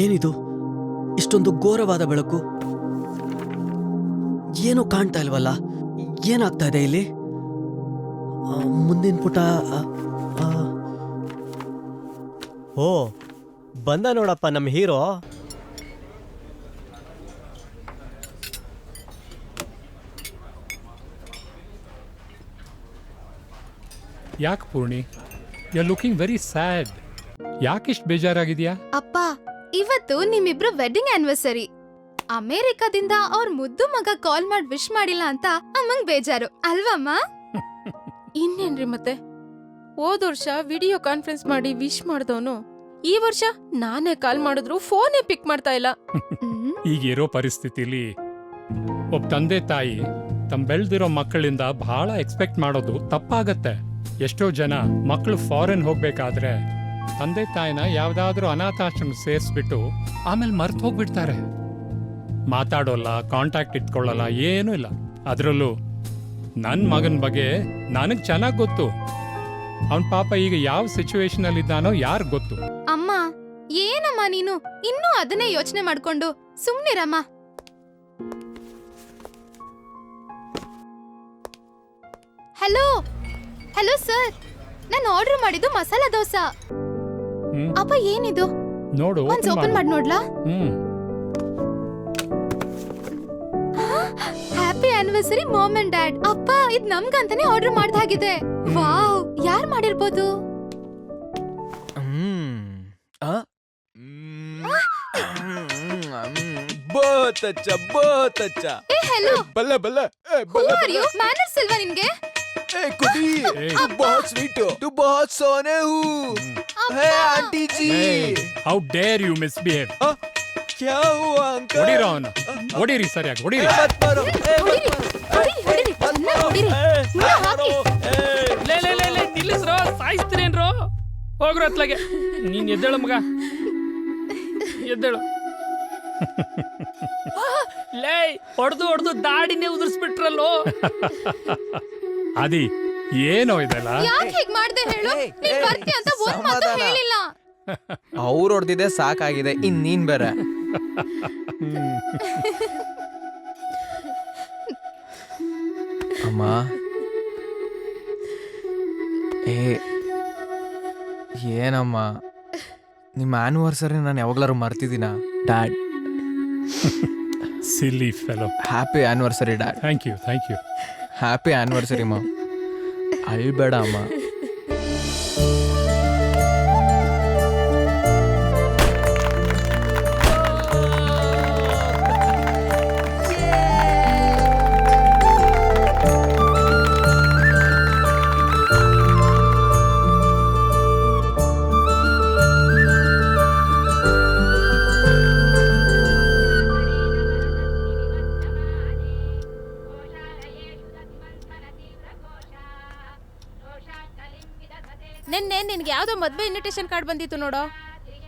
ಏನಿದು ಇಷ್ಟೊಂದು ಘೋರವಾದ ಬೆಳಕು? ಏನೂ ಕಾಣ್ತಾ ಇಲ್ವಲ್ಲ, ಏನಾಗ್ತಾ ಇದೆ ಇಲ್ಲಿ? ಮುಂದಿನ ಪುಟ. ಓ, ಬಂದ ನೋಡಪ್ಪ ನಮ್ಮ ಹೀರೋ. ಯಾಕೆ Purni, you are looking very sad. ಯಾಕಿಷ್ಟು ಬೇಜಾರಾಗಿದ್ಯಾ? ಅಪ್ಪ, ಇವತ್ತು ನಿಮ್ಮಿಬ್ರು ವೆಡ್ಡಿಂಗ್ ಆನಿವರ್ಸರಿ. ಅಮೆರಿಕಾದಿಂದ ಅವ್ರ ಮುದ್ದು ಮಗ ಕಾಲ್ ಮಾಡಿ ವಿಶ್ ಮಾಡಿಲ್ಲ ಅಂತ ಅಮ್ಮಂಗ್ ಬೇಜಾರು ಅಲ್ವಮ್ಮ? ಇನ್ನೇನ್ರಿ ಮತ್ತೆ, ಹೋದ ವರ್ಷ ವಿಡಿಯೋ ಕಾನ್ಫರೆನ್ಸ್ ಮಾಡಿ ವಿಶ್ ಮಾಡ್ದವನು ಈ ವರ್ಷ ನಾನೇ ಕಾಲ್ ಮಾಡಿದ್ರು ಫೋನೇ ಪಿಕ್ ಮಾಡ್ತಾ ಇಲ್ಲ. ಈಗಿರೋ ಪರಿಸ್ಥಿತಿಲಿ ಒಬ್ಬ ತಂದೆ ತಾಯಿ ತಮ್ಮ ಬೆಳ್ದಿರೋ ಮಕ್ಕಳಿಂದ ಬಹಳ ಎಕ್ಸ್ಪೆಕ್ಟ್ ಮಾಡೋದು ತಪ್ಪಾಗತ್ತೆ. ಎಷ್ಟೋ ಜನ ಮಕ್ಕಳು ಫಾರಿನ್ ಹೋಗ್ಬೇಕಾದ್ರೆ ತಂದೆ ತಾಯಿನ ಯಾವ್ದಾದ್ರೂ ಅನಾಥಾಶ್ರಮ ಸೇರಿಸ್ಬಿಟ್ಟು ಆಮೇಲೆ ಮರ್ತು ಹೋಗ್ಬಿಡ್ತಾರೆ. ಮಾತಾಡೋಲ್ಲ, ಕಾಂಟ್ಯಾಕ್ಟ್ ಇಟ್ಕೊಳ್ಳಲ್ಲ, ಏನೂ ಇಲ್ಲ. ಅದರಲ್ಲೂ ನನ್ನ ಮಗನ ಬಗ್ಗೆ ನನಗೆ ಚೆನ್ನಾಗಿ ಗೊತ್ತು. ಅವನ್ ಪಾಪ ಈಗ ಯಾವ ಸಿಚುವೇಶನ್ ಅಲ್ಲಿ ಇದ್ದಾನೋ ಯಾರಿಗ್ ಗೊತ್ತು. ಅಮ್ಮ, ಏನಮ್ಮ ನೀನು ಇನ್ನೂ ಅದನ್ನೇ ಯೋಚನೆ ಮಾಡ್ಕೊಂಡು ಸುಮ್ನಿರಮ್ಮ. ಹಲೋ ಹಲೋ ಸರ್, ನಾನು ಆರ್ಡರ್ ಮಾಡಿದ್ದು ಮಸಾಲಾ ದೋಸಾ. ಅಪ್ಪ ಏನಿದು? ನೋಡು, ಒಂದ್ ಓಪನ್ ಮಾಡಿ ನೋಡ್ಲಾ? Happy anniversary mom and dad. ಅಪ್ಪ, ಇದ್ ನಮ್ಗಂತಾನೆ ಆರ್ಡರ್ ಮಾಡ್ದಾಗಿದೆ. ವಾವ್, ಯಾರ್ ಮಾಡಿರ್ಬೋದು? बहुत अच्छा, बहुत अच्छा. ಏ ಹೆಲೋ, बल्ला बल्ला, ಹೂ ಆರ್ ಯು? ಮ್ಯಾನರ್ಸ್ ಇಲ್ವಾ ನಿನ್ಗೆ? कुटी, तू बहुत स्वीट हो, तू बहुत सोने हो. है aunty ji. How dare you misbehave. क्या हुआ अंकल? ಹೊಡಿರೋ ಅವನು, ಹೊಡಿರಿ, ಸರಿಯಾಗಿ ಹೊಡಿರಿ. मत मारो. ಹೊಡಿರಿ, ಹೊಡಿರಿ, ಚೆನ್ನಾಗ್ ಹೊಡಿರಿ. ಸುಮ್ನೆ ಹಾಕಿ. ಲೇ ಲೇ ಲೇ ಲೇ, ನಿಲ್ಲಿಸ್ರೋ, ಸಾಯಿಸ್ತೀರೇನ್ರೋ? ಹೋಗ್ರು ಅತ್ಲಾಗೆ. ನೀನ್ ಎದ್ದೇಳು ಮಗ, ಎದ್ದೇಳು. ಲೇ, ಹೊಡೆದು ದಾಡಿನೇ ಉದುರಿಸ್ಬಿಟ್ರಲ್ಲೋ. ಅದಿ ಏನೋ ಇದೆಲ್ಲ. ಯಾಕೆ ಹೀಗ್ ಮಾಡ್ದೆ ಹೇಳು? ನೀನ್ ಬರ್ತೀಯ ಅಂತ ಒಂದ್ ಮಾತು ಹೇಳಿಲ್ಲ. ಅವ್ರು ಹೊಡೆದಿದೆ ಸಾಕಾಗಿದೆ, ಇನ್ ನೀನ್ ಬೇರೆ. ಅಮ್ಮ, ಏನಮ್ಮ ನಿಮ್ಮ ಆನಿವರ್ಸರಿ ನಾನು ಯಾವಾಗ್ಲಾರು ಮರ್ತಿದ್ದೀನ? Dad, silly fellow. Happy anniversary dad. Thank you, thank you. Happy anniversary ಅಮ್ಮ. ಅಳ್ಬೇಡ ಅಮ್ಮ. ನೆನ್ನೆ ನಿನ್ಗೆ ಯಾವ್ದೋ ಮದ್ವೆ ಇನ್ವಿಟೇಷನ್ ಕಾರ್ಡ್ ಬಂದಿತ್ತು ನೋಡೋ,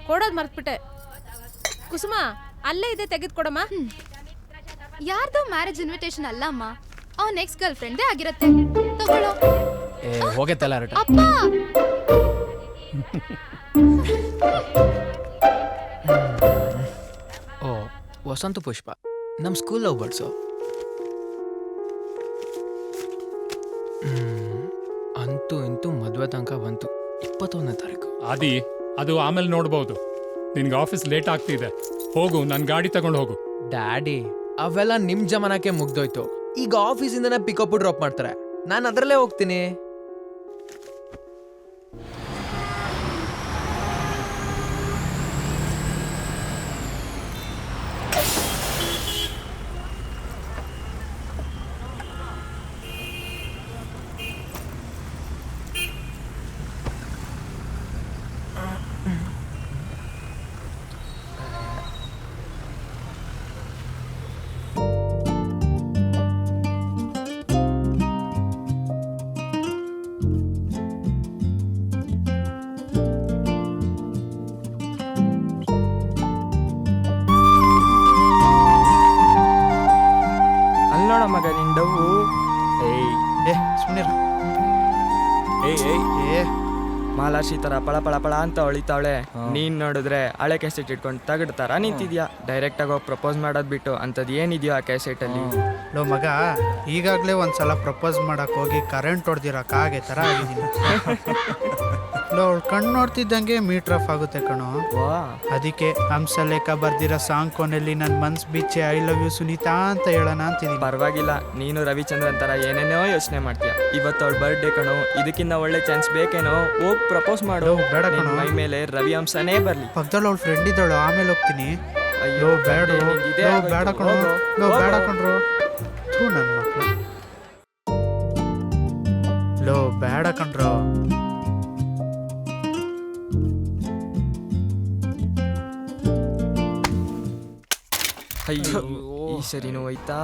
ಕೊಡೋದ್ ಮರ್ತ್ಬಿಟ್ಟೆ. ಕುಸುಮ, ಅಲ್ಲೇ ಇದೆ, ತೆಗೆದುಕೊಡಮ್ಮ. ಯಾರ್ದೋ ಮ್ಯಾರೇಜ್ ಇನ್ವಿಟೇಷನ್ ಅಲ್ಲ ಅಮ್ಮ, ಅವ್ನ ನೆಕ್ಸ್ಟ್ ಗರ್ಲ್ ಫ್ರೆಂಡೇ ಆಗಿರತ್ತೆ. ತಗೊಳ್ಳೋ. ಹೋಗತ್ತಲ್ಲ ಅಪ್ಪ, ಓ, ವಸಂತ ಪುಷ್ಪ, ನಮ್ಮ ಸ್ಕೂಲ್ ಲವ್ ಬರ್ಡ್ಸು. ಅಂತೂ ಇಂತೂ ಮದುವೆ ತನಕ ಬಂತು. 21ನೇ ತಾರೀಕು. ಆದಿ, ಅದು ಆಮೇಲೆ ನೋಡ್ಬೋದು. ನಿನ್ಗೆ ಆಫೀಸ್ ಲೇಟ್ ಆಗ್ತಿದೆ, ಹೋಗು, ನನ್ನ ಗಾಡಿ ತಗೊಂಡು ಹೋಗು. ಡ್ಯಾಡಿ, ಅವೆಲ್ಲ ನಿಮ್ ಜಮಾನಕ್ಕೆ ಮುಗ್ದೋಯ್ತು. ಈಗ ಆಫೀಸಿಂದನೇ ಪಿಕಪ್ ಡ್ರಾಪ್ ಮಾಡ್ತಾರೆ, ನಾನು ಅದರಲ್ಲೇ ಹೋಗ್ತೀನಿ. ಮಾಲಾಶಿ ತರ ಪಳ ಪಳ ಪಳ ಅಂತ ಹೊಳಿತಾವಳೆ. ನೀನ್ ನೋಡಿದ್ರೆ ಹಳೆ ಕ್ಯಾಸೆಟ್ ಇಟ್ಕೊಂಡು ತಗಡ್ ತರ ನಿಂತಿದ್ಯಾ. ಡೈರೆಕ್ಟ್ ಆಗಿ ಪ್ರಪೋಸ್ ಮಾಡೋದ್ ಬಿಟ್ಟು ಅಂತದ್ ಏನಿದ್ಯೋ ಆ ಕ್ಯಾಸೆಟ್ ಅಲ್ಲಿ? ಲೋ ಮಗ, ಈಗಾಗಲೇ ಒಂದ್ಸಲ ಪ್ರಪೋಸ್ ಮಾಡಕ್ ಹೋಗಿ ಕರೆಂಟ್ ಹೊಡೆದಿರೋ ಕಾಗೆ ತರ ಆಗಿದ್ದೀನಿ. ಲೋ ಅವಳು ಕಣ್ಣು ನೋಡ್ತಿದ್ದಂಗೆ ಮೀಟರ್ ಆಫ್ ಆಗುತ್ತೆ ಕಣೋ. ಅದಕ್ಕೆ ಹಂಸಲೇಖ ಬರ್ದಿರೋ ಸಾಂಗ್ ಕೊನೆಯಲ್ಲಿ ನನ್ನ ಮನ್ಸ್ ಬಿಚ್ಚೆ ಐ ಲವ್ ಯು ಸುನೀತಾ ಅಂತ ಹೇಳೋಣ ಅಂತಿದ್ದೀನಿ. ಪರವಾಗಿಲ್ಲ, ನೀನು ರವಿಚಂದ್ರನ್ ತರ ಏನೇನೋ ಯೋಚನೆ ಮಾಡ್ತೀಯ. ಇವತ್ತು ಅವಳ ಬರ್ಡೇ ಕಣೋ, ಇದಕ್ಕಿಂತ ಒಳ್ಳೆ ಚಾನ್ಸ್ ಬೇಕೇನೋ? ಹೋಗ್ ಪ್ರಪೋಸ್ ಮಾಡು. ಬೇಡ ನಿನ್ ಕಣೋ. ಮೈ ಮೇಲೆ ರವಿ ಅಂಶನೇ ಬರ್ಲಿ. ಪಕ್ಕದಲ್ಲಿ ಅವಳು ಫ್ರೆಂಡ್ ಇದ್ದಾಳು, ಆಮೇಲೆ ಹೋಗ್ತೀನಿ. ಅಯ್ಯೋ ಲೋ ಬೇಡ, ನಿಂದಿದೆ ಲೋ ಆಗೋಯ್ತು. ಬೇಡ ಕಣೋ, ಹೋಗು, ಲೋ ಬೇಡ ಹೋಗು. ಕಣ್ರು. ಥೂ ನನ್ನ ಮಕ್ಳು. ಲೋ ಬೇಡ ಕಣ್ರು. ಅಯ್ಯೋ ಈ ಸರಿನೂ ಹೋಯ್ತಾ?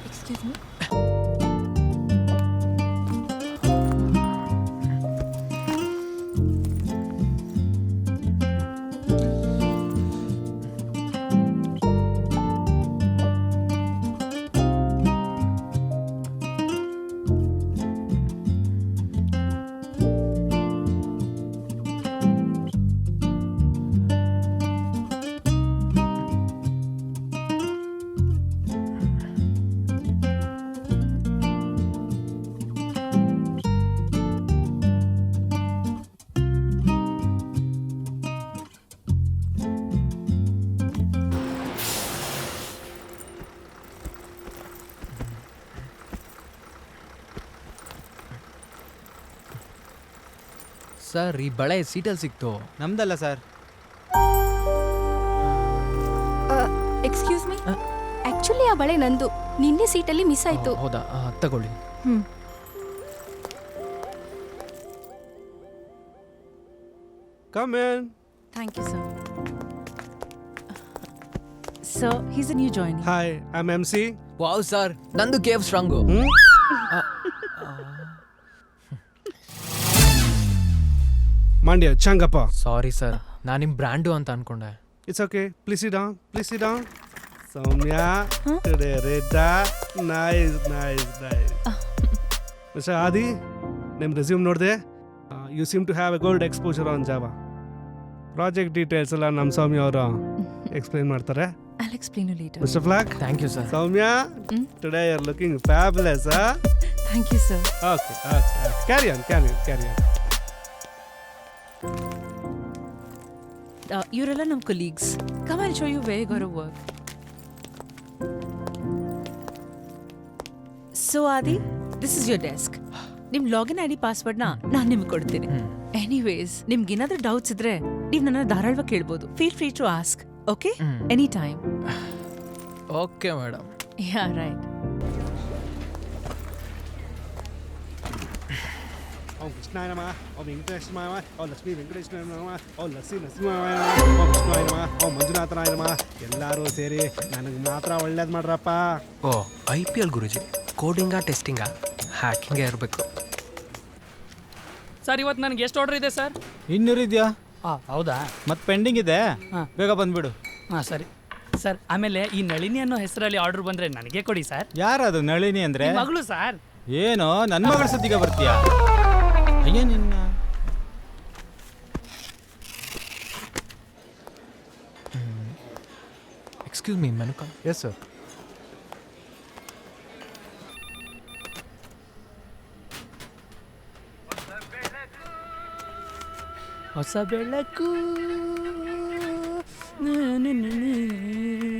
Excuse me. ಸರ್, ಈ ಬಳೆ ಸೀಟಲ್ಲಿ ಸಿಕ್ತು. ನಮ್ದಲ್ಲ ಸರ್. Excuse me. ಆಕ್ಚುಲಿ ಆ ಬಳೆ ನಂದು. ನಿನ್ನೆ ಸೀಟಲ್ಲಿ ಮಿಸ್ ಆಯ್ತು. ಹೌದಾ? ತಗೊಳ್ಳಿ. Come in. Thank you, sir. Sir, he's a new joinee. Hi, I'm MC. Wow sir, ನಂದು ಕೇವ್ strong. Mandya, Changappa. Sorry sir, ನಾನು ನಿಮ್ಮ ಬ್ರ್ಯಾಂಡು ಅಂತ ಅನ್ಕೊಂಡೆ. It's okay. Please sit down. Please sit down. Soumya, today Reda. Nice, nice, nice. Mr. Adi, name resume ನೋಡಿದೆ. You seem to have a good exposure on Java. Project details ಎಲ್ಲ ನಮ್ಮ ಸೌಮ್ಯ ಅವರು explain ಮಾಡ್ತಾರೆ. I'll explain you later. Mr. Flack. Thank you sir. Soumya, today you're looking fabulous, huh? Thank you, sir. Okay, okay. Carry on. You're all our colleagues. Come, I'll show you where you're going to work. So, Adi, this is your desk. ನಿಮ್ login ID ಪಾಸ್ವರ್ಡ್ನ ನಾನು ನಿಮ್ಗೆ ಕೊಡ್ತೀನಿ. Anyways, ನಿಮ್ಗೆ ಏನಾದ್ರೂ doubts ಇದ್ರೆ ನೀವು ನನ್ನ ಧಾರಾಳವಾಗಿ ಕೇಳ್ಬೋದು. Feel free to ask. Okay? Any time. Okay madam. Ya, right. ಓಂ ಕೃಷ್ಣಾಯ ನಮಃ, ಓಂ ವೆಂಕಟೇಶ್ವರಾಯ ನಮಃ, ಓಂ ಲಕ್ಷ್ಮೀ ವೆಂಕಟೇಶ್ವರಾಯ ನಮಃ, ಓಂ ಲಕ್ಷ್ಮೀ ನರಸಿಂಹಾಯ ನಮಃ, ಓಂ ವಿಷ್ಣುವಾಯ ನಮಃ, ಓಂ ಮಂಜುನಾಥರಾಯ ನಮಃ. ಎಲ್ಲರೂ ಸೇರಿ ನನಗೆ ಮಾತ್ರ ಒಳ್ಳೇದು ಮಾಡ್ರಪ್ಪ. ಓ, IPL ಗುರುಜಿ. ಕೋಡಿಂಗಾ ಟೆಸ್ಟಿಂಗಾ ಹ್ಯಾಕಿಂಗೇ ಇರಬೇಕು. ಸರ್, ಇವತ್ತು ನನಗೆ ಎಷ್ಟು ಆರ್ಡರ್ ಇದೆ ಸರ್? 200 ಇದೆಯಾ? ಹೌದಾ? ಮತ್ತೆ ಪೆಂಡಿಂಗ್ ಇದೆ. ಬೇಗ ಬಂದ್ಬಿಡು. ಸರಿ ಸರ್. ಆಮೇಲೆ ಈ ನಳಿನಿ ಅನ್ನೋ ಹೆಸರಲ್ಲಿ ಆರ್ಡರ್ ಬಂದರೆ ನನಗೆ ಕೊಡಿ ಸರ್. ಯಾರದು ನಳಿನಿ ಅಂದ್ರೆ? ಮಗಳು ಸರ್. ಏನೋ ನನ್ನ ಮಗಳ ಸದ್ದಿಗೆ ಬರ್ತೀಯಾ? ಅಯ್ಯ ನಿನ್ನ. Excuse me, menu card. Yes sir. ಹೊಸ ಬೆಳಕು ನೀನು